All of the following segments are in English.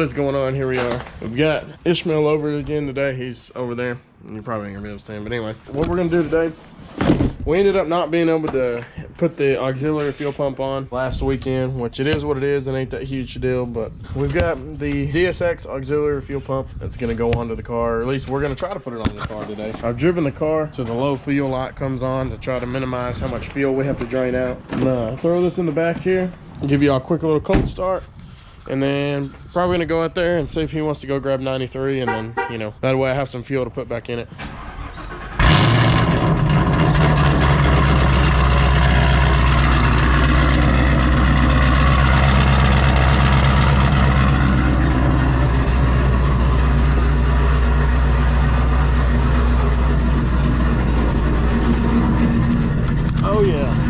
What is going on? Here we are. We've got Ishmael over again today. He's over there. You probably ain't gonna be able to see him, but anyway, what we're gonna do today, we ended up not being able to put the auxiliary fuel pump on last weekend, which it is what it is. It ain't that huge a deal, but we've got the DSX auxiliary fuel pump that's gonna go onto the car, or at least we're gonna try to put it on the car today. I've driven the car to the low fuel light comes on to try to minimize how much fuel we have to drain out. And, throw this in the back here, give you a quick little cold start. And then probably gonna go out there and see if he wants to go grab 93, and then, you know, that way I have some fuel to put back in it. Oh yeah.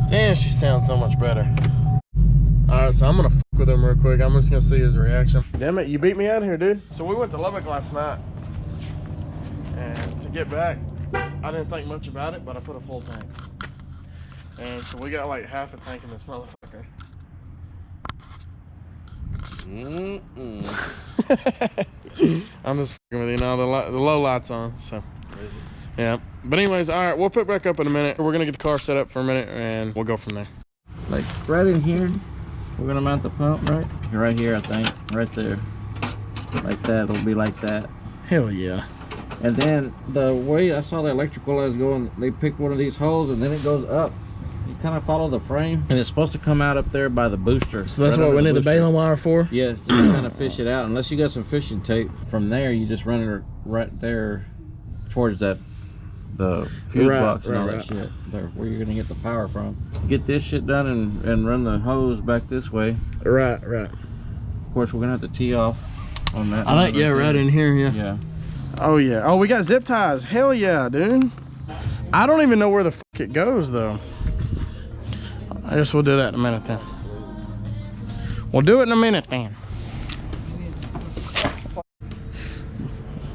Damn, she sounds so much better. Alright, so I'm gonna fuck with him real quick. I'm just gonna see his reaction. Damn it, you beat me out here, dude. So we went to Lubbock last night, and to get back, I didn't think much about it, but I put a full tank. And so we got like half a tank in this motherfucker. I'm just fucking with you now. The low light's on, so. Yeah, but anyways, all right, we'll put back up in a minute. We're gonna get the car set up for a minute and we'll go from there. Like right in here, we're gonna mount the pump, right? Right here, I think, right there. Like that, it'll be like that. Hell yeah. And then the way I saw the electrical I was going, they picked one of these holes and then it goes up. You kind of follow the frame and it's supposed to come out up there by the booster. So that's what we need the baling wire for? Yes, just kind of fish it out. Unless you got some fishing tape, from there you just run it right there towards that the fuse box and all that shit there, where you're gonna get the power from. Get this shit done and run the hose back this way. Right. Of course, we're gonna have to tee off on that. I think, yeah, right in here, yeah. Oh yeah. Oh, we got zip ties. Hell yeah, dude. I don't even know where the fuck it goes though. I guess we'll do that in a minute then. We'll do it in a minute then.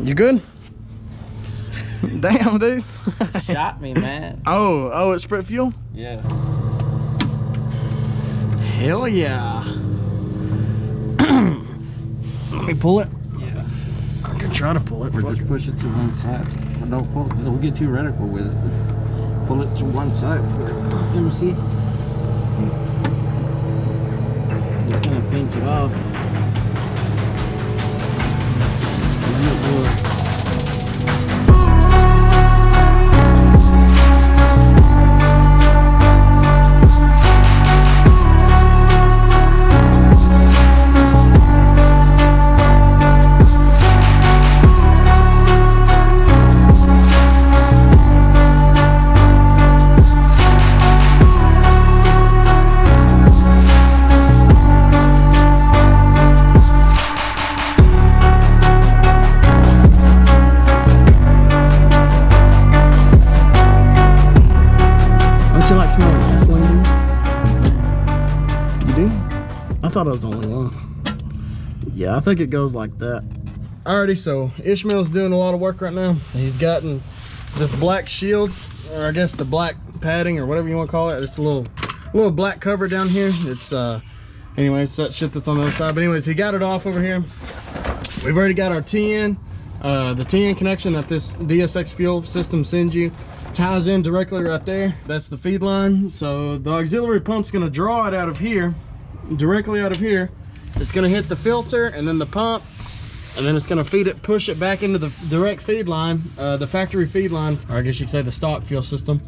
You good? Damn, dude. Shot me, man. Oh, it's sprit fuel? Yeah. Hell yeah. Let me pull it. Yeah. I can try to pull it. Or just push it to one side. Or don't pull it. Don't get too radical with it. Pull it to one side. Let me see. Just gonna pinch it off. I thought I was the only one. Yeah, I think it goes like that. Alrighty, so Ishmael's doing a lot of work right now. He's gotten this black shield, or I guess the black padding, or whatever you want to call it. It's a little black cover down here. It's anyway, it's that shit that's on the other side. But anyways, he got it off over here. We've already got our TN. The TN connection that this DSX Fuel system sends you ties in directly right there. That's the feed line. So the auxiliary pump's gonna draw it out of here, directly out of here. It's gonna hit the filter and then the pump, and then it's gonna push it back into the direct feed line, the factory feed line, or I guess you could say the stock fuel system.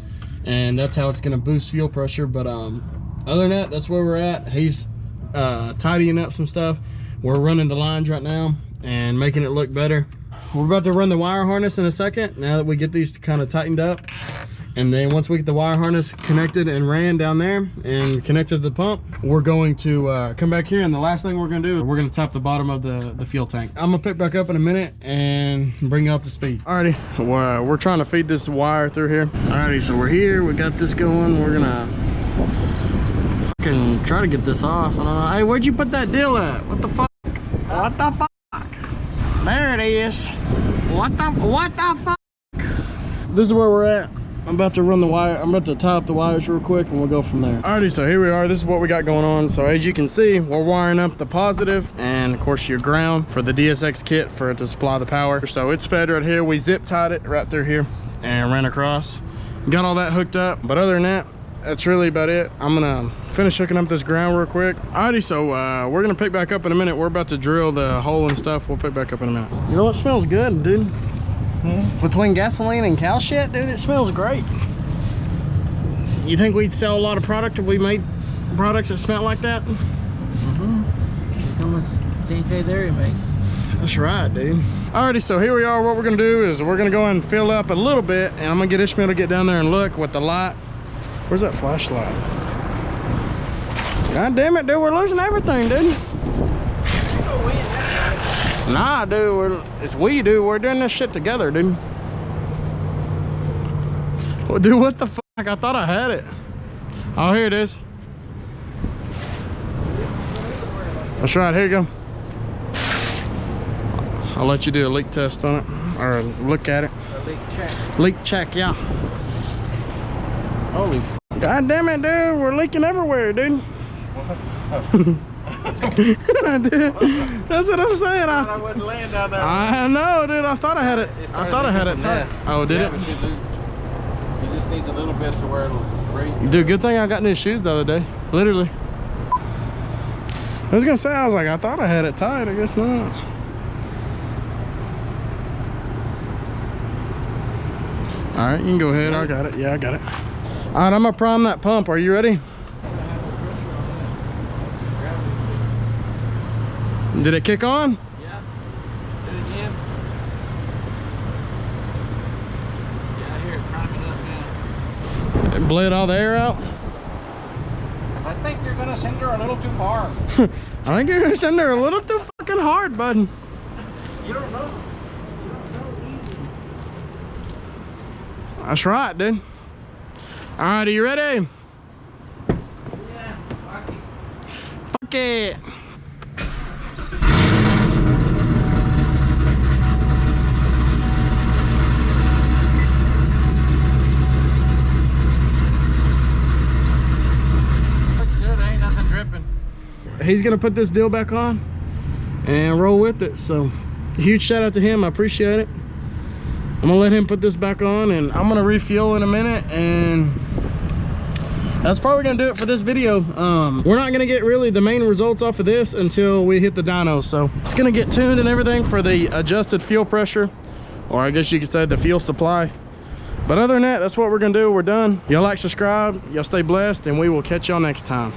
And that's how it's gonna boost fuel pressure. But other than that, that's where we're at. He's tidying up some stuff. We're running the lines right now and making it look better. We're about to run the wire harness in a second, now that we get these kind of tightened up. And then once we get the wire harness connected and ran down there and connected to the pump, we're going to come back here, and the last thing we're gonna do, we're gonna top the bottom of the fuel tank. I'm gonna pick back up in a minute and bring you up to speed. Alrighty, we're trying to feed this wire through here. Alrighty, so we're here, we got this going. We're gonna fucking try to get this off. Hey, where'd you put that deal at? What the fuck? What the fuck? There it is. What the fuck? This is where we're at. I'm about to run the wire. I'm about to tie up the wires real quick and we'll go from there. Alrighty, so here we are. This is what we got going on. So as you can see, we're wiring up the positive and of course your ground for the DSX kit for it to supply the power. So it's fed right here. We zip tied it right through here and ran across. Got all that hooked up. But other than that, that's really about it. I'm gonna finish hooking up this ground real quick. Alrighty, so we're gonna pick back up in a minute. We're about to drill the hole and stuff. We'll pick back up in a minute. You know what smells good, dude? Between gasoline and cow shit, dude, it smells great. You think we'd sell a lot of product if we made products that smell like that? Look how much JK Dairy make. That's right, dude. Alrighty, so here we are. What we're gonna do is we're gonna go ahead and fill up a little bit, and I'm gonna get Ishmael to get down there and look with the light. Where's that flashlight? God damn it, dude, we're losing everything, dude. Nah, dude, it's we, dude. We're doing this shit together, dude. Well, dude, what the fuck? I thought I had it. Oh, here it is. That's right, here you go. I'll let you do a leak test on it, or look at it. A leak check. Leak check, yeah. Holy f. God damn it, dude. We're leaking everywhere, dude. Dude, that's what I'm saying. I wouldn't land down there. I know, dude. I thought I had it. I thought I had it tight. Oh, did it? But you just need a little bit to where it'll breathe. Dude, good thing I got new shoes the other day. Literally. I was gonna say, I was like, I thought I had it tight. I guess not. All right, you can go ahead. I got it. Yeah, I got it. All right, I'm gonna prime that pump. Are you ready? Did it kick on? Yeah. Do it again. Yeah, I hear it priming up now. It bled all the air out? I think you're gonna send her a little too far. I think you're gonna send her a little too fucking hard, bud. You don't know. You don't know easy. That's right, dude. All right, are you ready? Yeah, fuck it. Fuck it. He's gonna put this deal back on and roll with it. So huge shout out to him. I appreciate it. I'm gonna let him put this back on and I'm gonna refuel in a minute, and that's probably gonna do it for this video. We're not gonna get really the main results off of this until we hit the dyno. So it's gonna get tuned and everything for the adjusted fuel pressure, or I guess you could say the fuel supply. But other than that, that's what we're gonna do. We're done. Y'all like, subscribe, y'all stay blessed, and we will catch y'all next time.